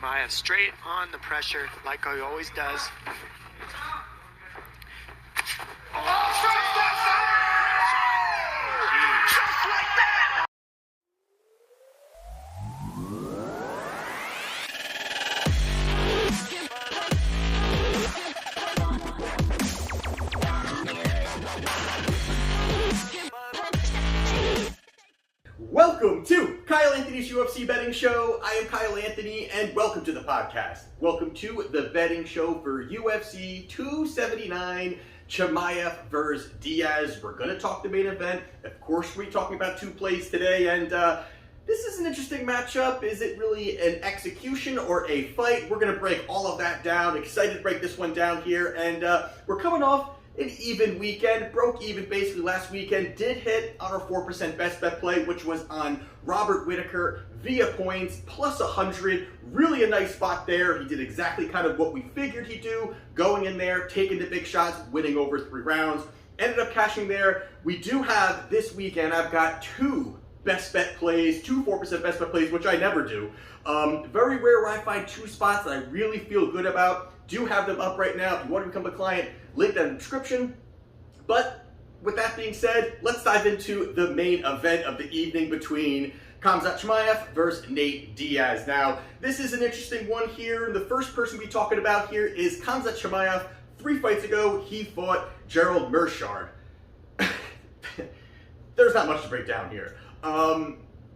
Chimaev straight on the pressure, like he always does. Welcome to Kyle Anthony's UFC Betting Show. I am Kyle Anthony, and welcome to the podcast. Welcome to the betting show for UFC 279, Chimaev versus Diaz. We're going to talk the main event. Of course, we're talking about two plays today, and this is an interesting matchup. Is it really an execution or a fight? We're going to break all of that down. Excited to break this one down here, and we're coming off an even weekend, broke even basically last weekend, did hit on our 4% best bet play, which was on Robert Whittaker via points, plus 100, really a nice spot there. He did exactly kind of what we figured he'd do, going in there, taking the big shots, winning over 3 rounds, ended up cashing there. We do have this weekend, I've got 2 best bet plays, 2 4% best bet plays, which I never do. Very rare where I find 2 spots that I really feel good about. Do have them up right now. If you want to become a client, link down in the description. But with that being said, let's dive into the main event of the evening between Khamzat Chimaev versus Nate Diaz. Now, this is an interesting one here. The first person we're talking about here is Khamzat Chimaev. 3 fights ago, he fought Gerald Meerschaert. There's not much to break down here.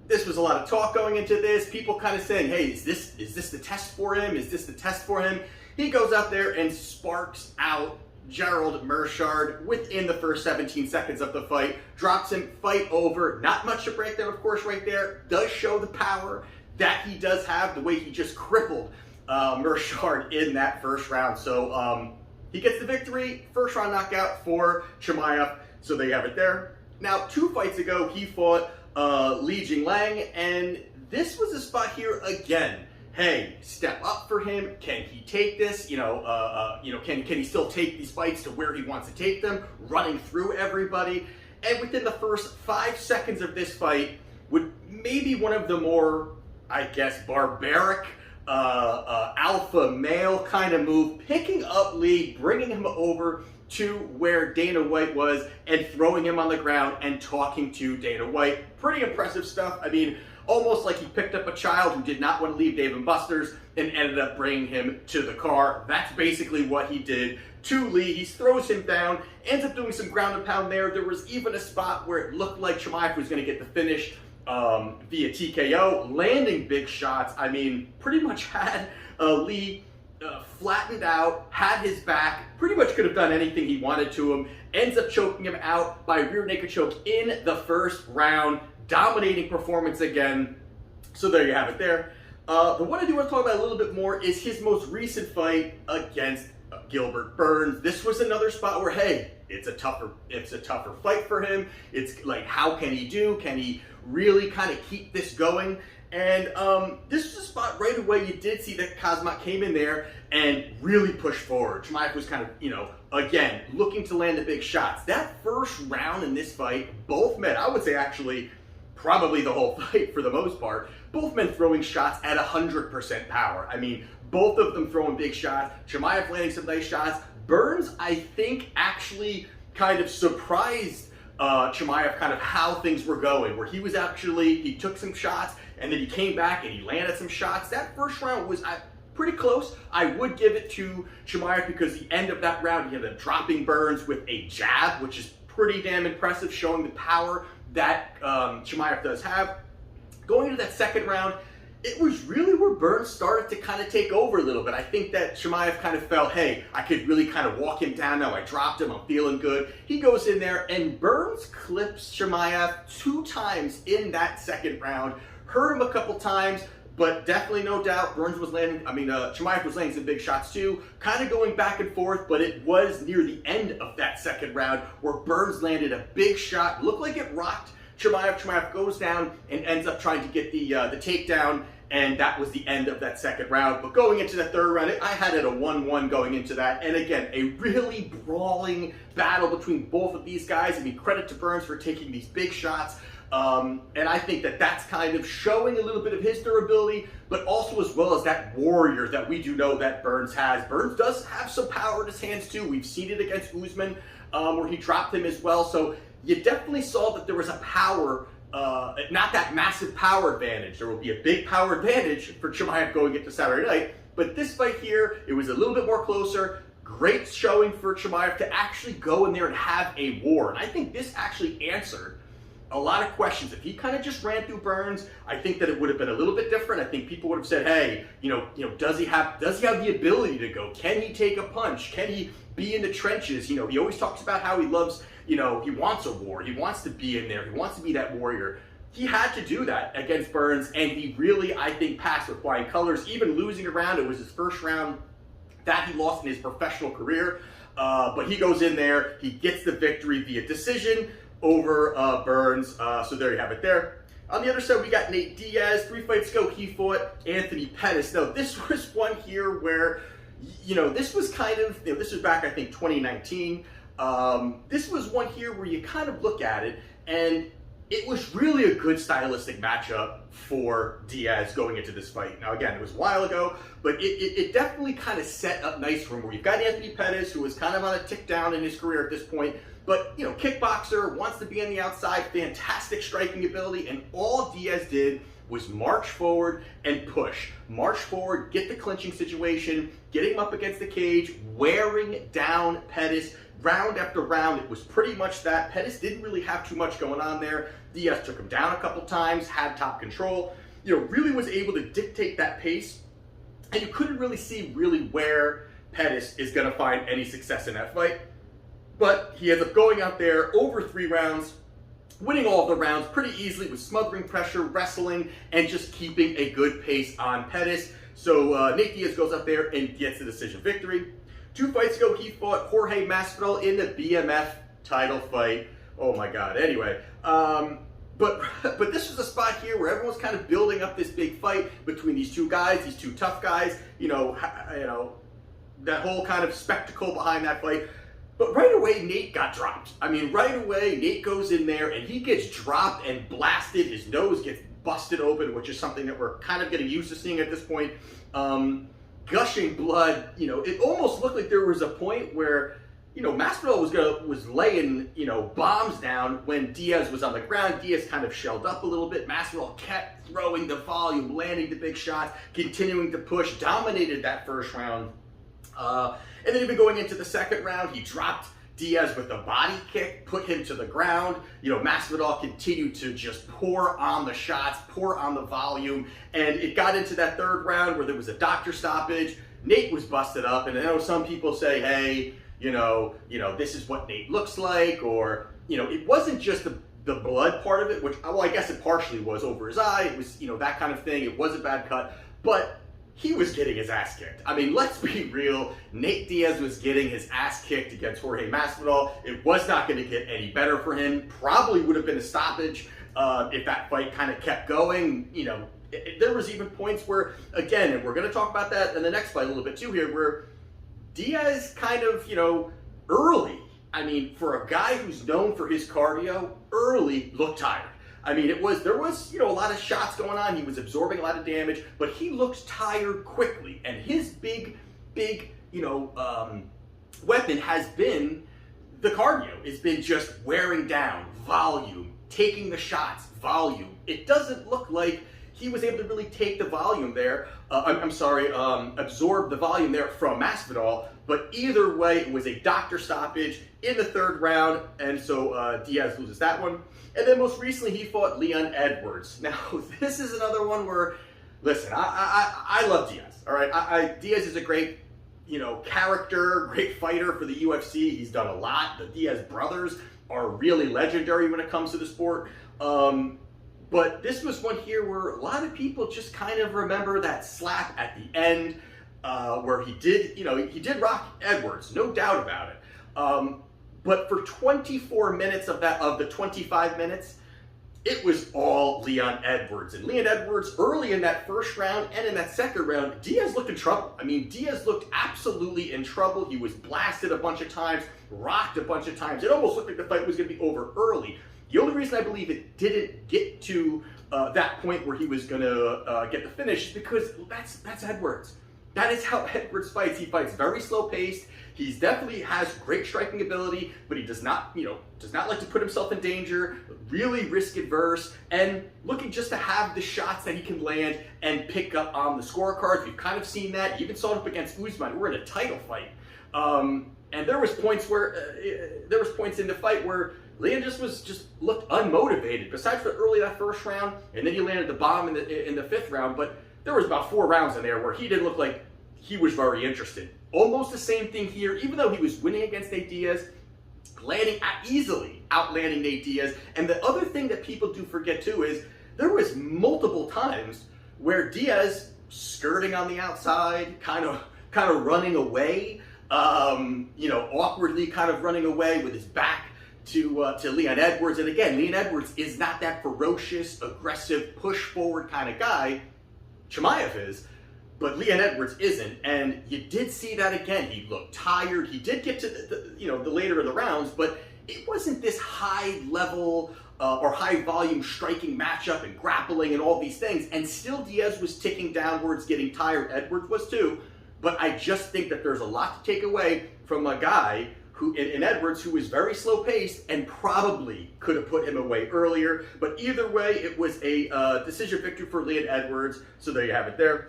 This was a lot of talk going into this. People kind of saying, hey, is this the test for him? Is this the test for him? He goes out there and sparks out Gerald Meerschaert within the first 17 seconds of the fight. Drops him, fight over. Not much to break down, of course, right there. Does show the power that he does have, the way he just crippled Meerschaert in that first round. So he gets the victory. First round knockout for Chimaev. So there you have it there. Now, 2 fights ago, he fought Li Jingliang, and this was a spot here again. Hey, step up for him. Can he take this? Can he still take these fights to where he wants to take them? Running through everybody. And within the first 5 seconds of this fight, with maybe one of the more, I guess, barbaric alpha male kind of move, picking up Lee, bringing him over to where Dana White was and throwing him on the ground and talking to Dana White. Pretty impressive stuff. I mean, almost like he picked up a child who did not want to leave Dave & Buster's and ended up bringing him to the car. That's basically what he did to Lee. He throws him down, ends up doing some ground and pound there. There was even a spot where it looked like Chimaev was going to get the finish via TKO, landing big shots. I mean, pretty much had Lee flattened out, had his back, pretty much could have done anything he wanted to him. Ends up choking him out by rear naked choke in the first round. Dominating performance again. So there you have it there. The one I do want to talk about a little bit more is his most recent fight against Gilbert Burns. This was another spot where, hey, it's a tougher fight for him. It's like, how can he do? Can he really kind of keep this going? And this was a spot right away you did see that Khamzat came in there and really pushed forward. Chimaev was kind of, again, looking to land the big shots. That first round in this fight, both men, I would say actually, probably the whole fight for the most part, both men throwing shots at 100% power. I mean, both of them throwing big shots. Chimaev landing some nice shots. Burns, I think, actually kind of surprised Chimaev kind of how things were going, where he took some shots, and then he came back and he landed some shots. That first round was pretty close. I would give it to Chimaev because the end of that round, he ended up dropping Burns with a jab, which is pretty damn impressive, showing the power that Chimaev does have. Going into that second round, it was really where Burns started to kind of take over a little bit. I think that Chimaev kind of felt, hey, I could really kind of walk him down now. I dropped him. I'm feeling good. He goes in there, and Burns clips Chimaev 2 times in that second round. Hurt him a couple times, but definitely no doubt Chimaev was landing some big shots too. Kind of going back and forth, but it was near the end of that second round where Burns landed a big shot. Looked like it rocked Chimaev. Chimaev goes down and ends up trying to get the takedown, and that was the end of that second round. But going into the third round, I had it a 1-1 going into that. And again, a really brawling battle between both of these guys. I mean, credit to Burns for taking these big shots. And I think that that's kind of showing a little bit of his durability, but also as well as that warrior that we do know that Burns has. Burns does have some power in his hands too. We've seen it against Usman, where he dropped him as well. So you definitely saw that there was a power, not that massive power advantage. There will be a big power advantage for Chimaev going into Saturday night. But this fight here, it was a little bit more closer. Great showing for Chimaev to actually go in there and have a war. And I think this actually answered a lot of questions. If he kind of just ran through Burns, I think that it would have been a little bit different. I think people would have said, hey, does he have the ability to go? Can he take a punch? Can he be in the trenches? He always talks about how he loves, he wants a war. He wants to be in there. He wants to be that warrior. He had to do that against Burns, and he really, I think, passed with flying colors. Even losing a round, it was his first round that he lost in his professional career. But he goes in there, he gets the victory via decision over Burns. So there you have it there. On the other side, we got Nate Diaz. 3 fights ago, he fought Anthony Pettis. Now, this was one here where, this was kind of, this was back, I think, 2019. This was one here where you kind of look at it, and it was really a good stylistic matchup for Diaz going into this fight. Now, again, it was a while ago, but it definitely kind of set up nice for him, where you've got Anthony Pettis, who was kind of on a tick down in his career at this point, but, kickboxer, wants to be on the outside, fantastic striking ability, and all Diaz did was march forward and push. March forward, get the clinching situation, get him up against the cage, wearing down Pettis. Round after round, it was pretty much that. Pettis didn't really have too much going on there. Diaz took him down a couple times, had top control, really was able to dictate that pace. And you couldn't really see where Pettis is going to find any success in that fight. But he ends up going out there over 3 rounds, winning all of the rounds pretty easily with smothering pressure, wrestling, and just keeping a good pace on Pettis. So Nate Diaz goes up there and gets the decision victory. 2 fights ago, he fought Jorge Masvidal in the BMF title fight. Oh my God. Anyway, but this was a spot here where everyone's kind of building up this big fight between these 2 guys, these 2 tough guys. That whole kind of spectacle behind that fight. But right away, Nate got dropped. I mean, right away, Nate goes in there and he gets dropped and blasted. His nose gets busted open, which is something that we're kind of getting used to seeing at this point. Gushing blood, it almost looked like there was a point where, Masvidal was laying, bombs down when Diaz was on the ground. Diaz kind of shelled up a little bit. Masvidal kept throwing the volume, landing the big shots, continuing to push, dominated that first round. And then even going into the second round, he dropped Diaz with a body kick, put him to the ground. Masvidal continued to just pour on the shots, pour on the volume, and it got into that third round where there was a doctor stoppage. Nate was busted up, and I know some people say, hey, this is what Nate looks like, or, it wasn't just the blood part of it, which, well, I guess it partially was over his eye. It was, that kind of thing. It was a bad cut, but he was getting his ass kicked. I mean, let's be real. Nate Diaz was getting his ass kicked against Jorge Masvidal. It was not going to get any better for him. Probably would have been a stoppage if that fight kind of kept going. There was even points where, again, and we're going to talk about that in the next fight a little bit too here, where Diaz kind of, early, I mean, for a guy who's known for his cardio, early looked tired. I mean, there was, a lot of shots going on. He was absorbing a lot of damage, but he looked tired quickly. And his big, weapon has been the cardio. It's been just wearing down, volume, taking the shots, volume. It doesn't look like he was able to really take the volume there. Absorb the volume there from Masvidal. But either way, it was a doctor stoppage in the third round, and so Diaz loses that one. And then most recently, he fought Leon Edwards. Now, this is another one where, listen, I love Diaz, all right? Diaz is a great, character, great fighter for the UFC. He's done a lot. The Diaz brothers are really legendary when it comes to the sport. But this was one here where a lot of people just kind of remember that slap at the end where he did rock Edwards, no doubt about it. But for 24 minutes of the 25 minutes, it was all Leon Edwards. And Leon Edwards, early in that first round and in that second round, Diaz looked in trouble. I mean, Diaz looked absolutely in trouble. He was blasted a bunch of times, rocked a bunch of times. It almost looked like the fight was going to be over early. The only reason I believe it didn't get to that point where he was going to get the finish, because that's Edwards. That is how Edwards fights. He fights very slow paced. He definitely has great striking ability, but he does not like to put himself in danger, really risk adverse, and looking just to have the shots that he can land and pick up on the scorecards. We've kind of seen that. You even saw it up against Usman. We're in a title fight. And there was points in the fight where Leon just looked unmotivated. Besides for early that first round, and then he landed the bomb in the fifth round. But there was about 4 rounds in there where he didn't look like he was very interested. Almost the same thing here, even though he was winning against Nate Diaz, easily outlanding Nate Diaz. And the other thing that people do forget too is there was multiple times where Diaz skirting on the outside, kind of running away, awkwardly kind of running away with his back to Leon Edwards. And again, Leon Edwards is not that ferocious, aggressive, push forward kind of guy. Chimaev is, but Leon Edwards isn't. And you did see that again. He looked tired. He did get to the later of the rounds, but it wasn't this high level or high volume striking matchup and grappling and all these things. And still Diaz was ticking downwards, getting tired. Edwards was too. But I just think that there's a lot to take away from a guy who, in Edwards, who is very slow paced and probably could have put him away earlier. But either way, it was a decision victory for Leon Edwards. So there you have it there.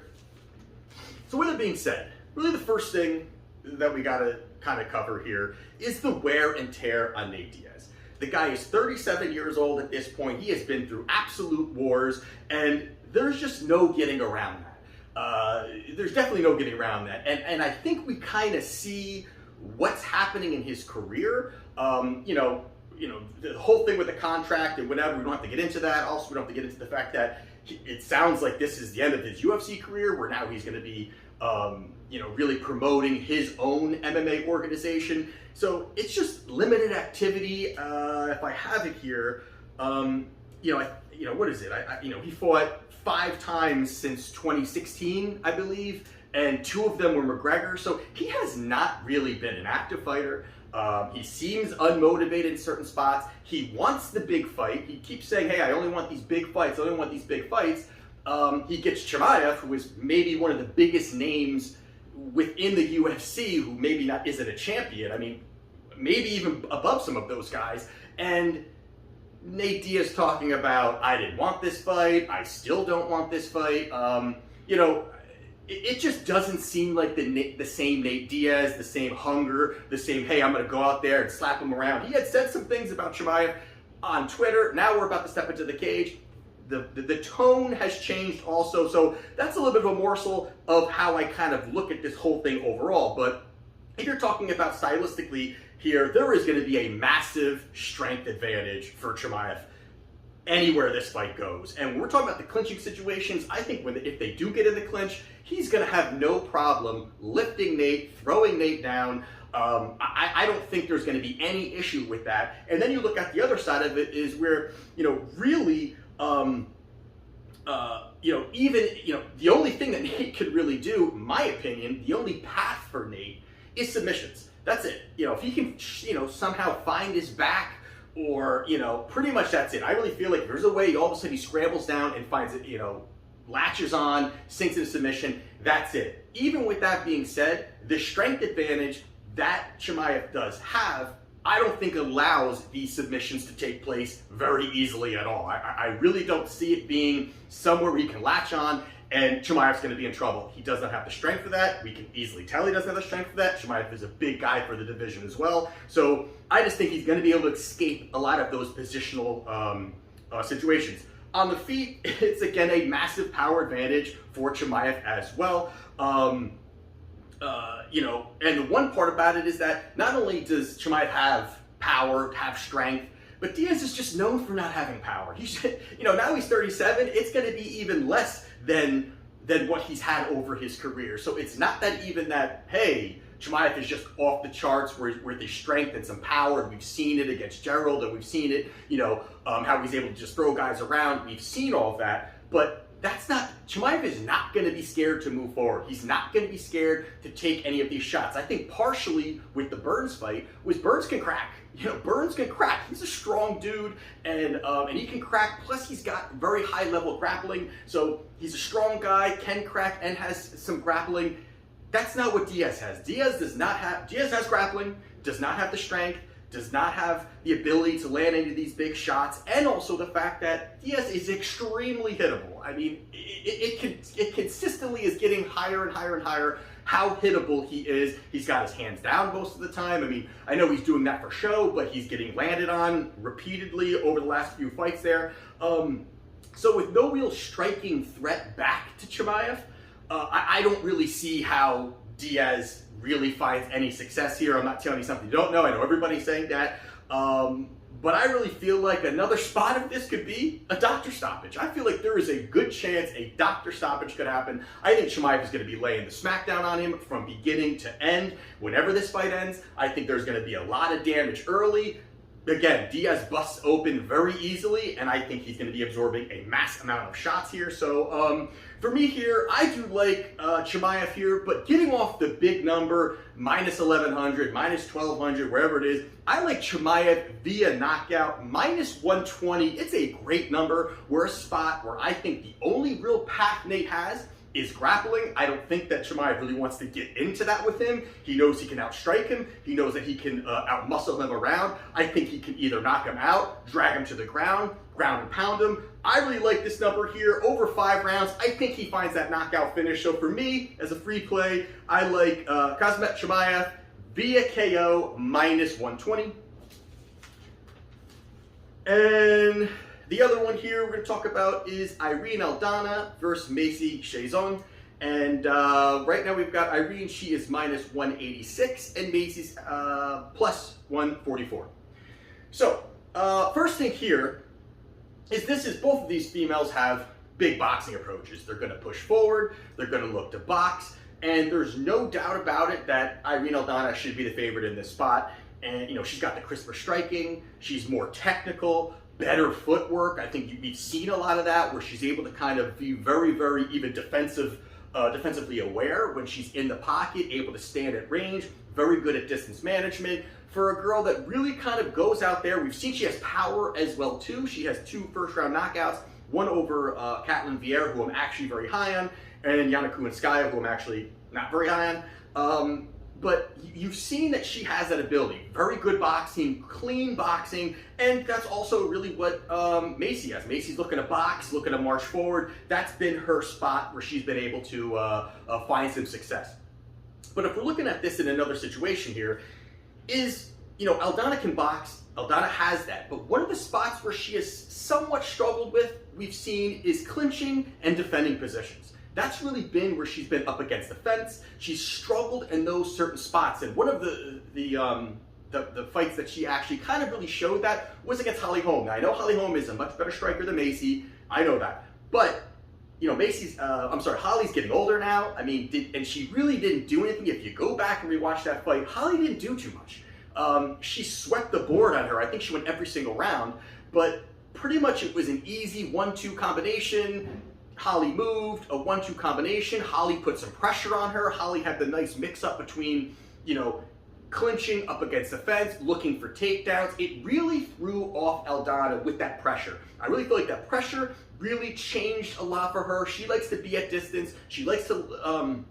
So with it being said, really the first thing that we got to kind of cover here is the wear and tear on Nate Diaz. The guy is 37 years old at this point. He has been through absolute wars, and there's just no getting around that. There's definitely no getting around that. And I think we kind of see what's happening in his career. The whole thing with the contract and whatever, we don't have to get into that. Also, we don't have to get into the fact that it sounds like this is the end of his UFC career, where now he's going to be, really promoting his own MMA organization. So it's just limited activity. If I have it here, what is it? He fought 5 times since 2016, I believe, and 2 of them were McGregor. So he has not really been an active fighter. He seems unmotivated in certain spots. He wants the big fight. He keeps saying, hey, I only want these big fights. I only want these big fights. He gets Chimaev, who is maybe one of the biggest names within the UFC, who maybe not isn't a champion. I mean, maybe even above some of those guys. And Nate Diaz talking about, I didn't want this fight. I still don't want this fight. It just doesn't seem like the same Nate Diaz, the same hunger, the same, hey, I'm going to go out there and slap him around. He had said some things about Chimaev on Twitter. Now we're about to step into the cage. The tone has changed also. So that's a little bit of a morsel of how I kind of look at this whole thing overall. But if you're talking about stylistically here, there is going to be a massive strength advantage for Chimaev anywhere this fight goes. And when we're talking about the clinching situations, I think if they do get in the clinch, he's going to have no problem lifting Nate, throwing Nate down. I don't think there's going to be any issue with that. And then you look at the other side of it is where, really, the only thing that Nate could really do, in my opinion, the only path for Nate is submissions. That's it. If he can, somehow find his back, or, pretty much that's it. I really feel like there's a way all of a sudden he scrambles down and finds it, latches on, sinks into submission. That's it. Even with that being said, the strength advantage that Chimaev does have, I don't think allows these submissions to take place very easily at all. I really don't see it being somewhere where he can latch on and Chimaev's going to be in trouble. He does not have the strength for that. We can easily tell he doesn't have the strength for that. Chimaev is a big guy for the division as well. So I just think he's going to be able to escape a lot of those positional situations. On the feet, it's again a massive power advantage for Chimaev as well. And the one part about it is that not only does Chimaev have power, have strength, but Diaz is just known for not having power. Now he's 37. It's going to be even less than what he's had over his career. So it's not that even that, hey, Chimaev is just off the charts with his strength and some power. And we've seen it against Gerald, and we've seen it, how he's able to just throw guys around. We've seen all of that. But Chimaev is not going to be scared to move forward. He's not going to be scared to take any of these shots. I think partially with the Burns fight was Burns can crack. Burns can crack. He's a strong dude, and he can crack. Plus, he's got very high level grappling. So he's a strong guy, can crack, and has some grappling. That's not what Diaz has. Diaz has grappling, does not have the strength, does not have the ability to land into these big shots, and also the fact that Diaz is extremely hittable. I mean, it consistently is getting higher and higher and higher how hittable he is. He's got his hands down most of the time. I mean, I know he's doing that for show, but he's getting landed on repeatedly over the last few fights there. So with no real striking threat back to Chimaev, I don't really see how Diaz really finds any success here. I'm not telling you something you don't know. I know everybody's saying that. But I really feel like another spot of this could be a doctor stoppage. I feel like there is a good chance a doctor stoppage could happen. I think Chimaev is going to be laying the smackdown on him from beginning to end. Whenever this fight ends, I think there's going to be a lot of damage early. Again, Diaz busts open very easily, and I think he's going to be absorbing a mass amount of shots here. So for me here, I do like Chimaev here, but getting off the big number, minus 1100, minus 1200, wherever it is, I like Chimaev via knockout, minus 120. It's a great number. We're a spot where I think the only real path Nate has is grappling. I don't think that Chimaev really wants to get into that with him. He knows he can outstrike him. He knows that he can outmuscle him around. I think he can either knock him out, drag him to the ground and pound him. I really like this number here, over 5 rounds. I think he finds that knockout finish. So for me, as a free play, I like Khamzat Chimaev via KO, minus 120. And the other one here we're going to talk about is Irene Aldana versus Macy Chiasson. And right now we've got Irene, she is minus 186, and Macy's plus 144. So, first thing here is both of these females have big boxing approaches. They're going to push forward, they're going to look to box, and there's no doubt about it that Irene Aldana should be the favorite in this spot. And, she's got the crisper striking, she's more technical, better footwork. I think we've seen a lot of that where she's able to kind of be very, very even defensively aware when she's in the pocket, able to stand at range, very good at distance management. For a girl that really kind of goes out there, we've seen she has power as well too. She has 2 first-round knockouts, one over Katlyn Vieira, who I'm actually very high on, and Yana Kuenskaya, who I'm actually not very high on. But you've seen that she has that ability. Very good boxing, clean boxing, and that's also really what Macy has. Macy's looking to box, looking to march forward. That's been her spot where she's been able to find some success. But if we're looking at this in another situation here, Aldana can box, Aldana has that, but one of the spots where she has somewhat struggled with, we've seen, is clinching and defending positions. That's really been where she's been up against the fence. She's struggled in those certain spots, and one of the fights that she actually kind of really showed that was against Holly Holm. Now I know Holly Holm is a much better striker than Macy. I know that, but Holly's getting older now. I mean, and she really didn't do anything. If you go back and rewatch that fight, Holly didn't do too much. She swept the board on her. I think she went every single round, but pretty much it was an easy 1-2 combination. Holly moved, a 1-2 combination. Holly put some pressure on her. Holly had the nice mix-up between, clinching up against the fence, looking for takedowns. It really threw off Aldana with that pressure. I really feel like that pressure really changed a lot for her. She likes to be at distance. She likes to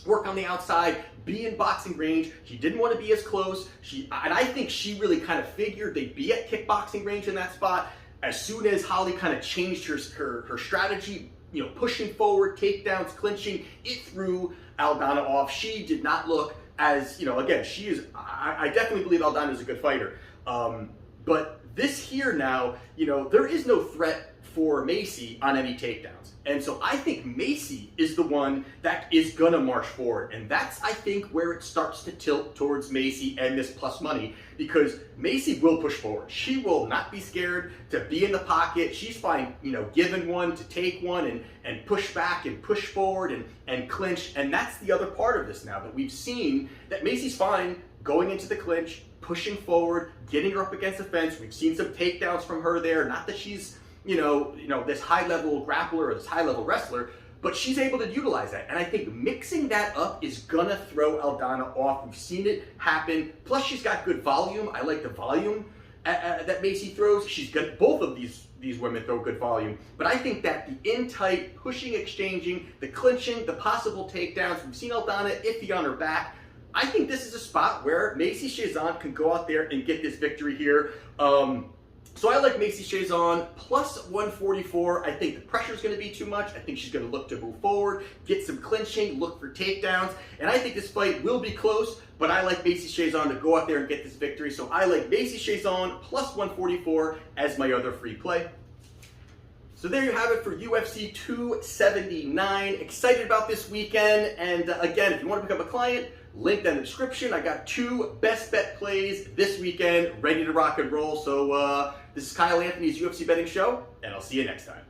work on the outside, be in boxing range. She didn't want to be as close. And I think she really kind of figured they'd be at kickboxing range in that spot. As soon as Holly kind of changed her strategy, pushing forward, takedowns, clinching, it threw Aldana off. She did not look as, again, she is, I definitely believe Aldana is a good fighter. But this here now, there is no threat for Macy on any takedowns. And so I think Macy is the one that is gonna march forward. And that's, I think, where it starts to tilt towards Macy and this plus money, because Macy will push forward. She will not be scared to be in the pocket. She's fine, giving one to take one and push back and push forward and clinch. And that's the other part of this now, that we've seen that Macy's fine going into the clinch, pushing forward, getting her up against the fence. We've seen some takedowns from her there. Not that she's this high-level grappler or this high-level wrestler, but she's able to utilize that. And I think mixing that up is gonna throw Aldana off. We've seen it happen. Plus, she's got good volume. I like the volume that Macy throws. She's got both of these women throw good volume. But I think that the in-tight, pushing, exchanging, the clinching, the possible takedowns, we've seen Aldana iffy on her back. I think this is a spot where Macy Chiasson can go out there and get this victory here. So I like Macy Chiasson plus 144. I think the pressure is going to be too much. I think she's going to look to move forward, get some clinching, look for takedowns. And I think this fight will be close, but I like Macy Chiasson to go out there and get this victory. So I like Macy Chiasson plus 144 as my other free play. So there you have it for UFC 279. Excited about this weekend. And again, if you want to become a client, link down in the description. I got 2 best bet plays this weekend ready to rock and roll. So this is Kyle Anthony's UFC Betting Show, and I'll see you next time.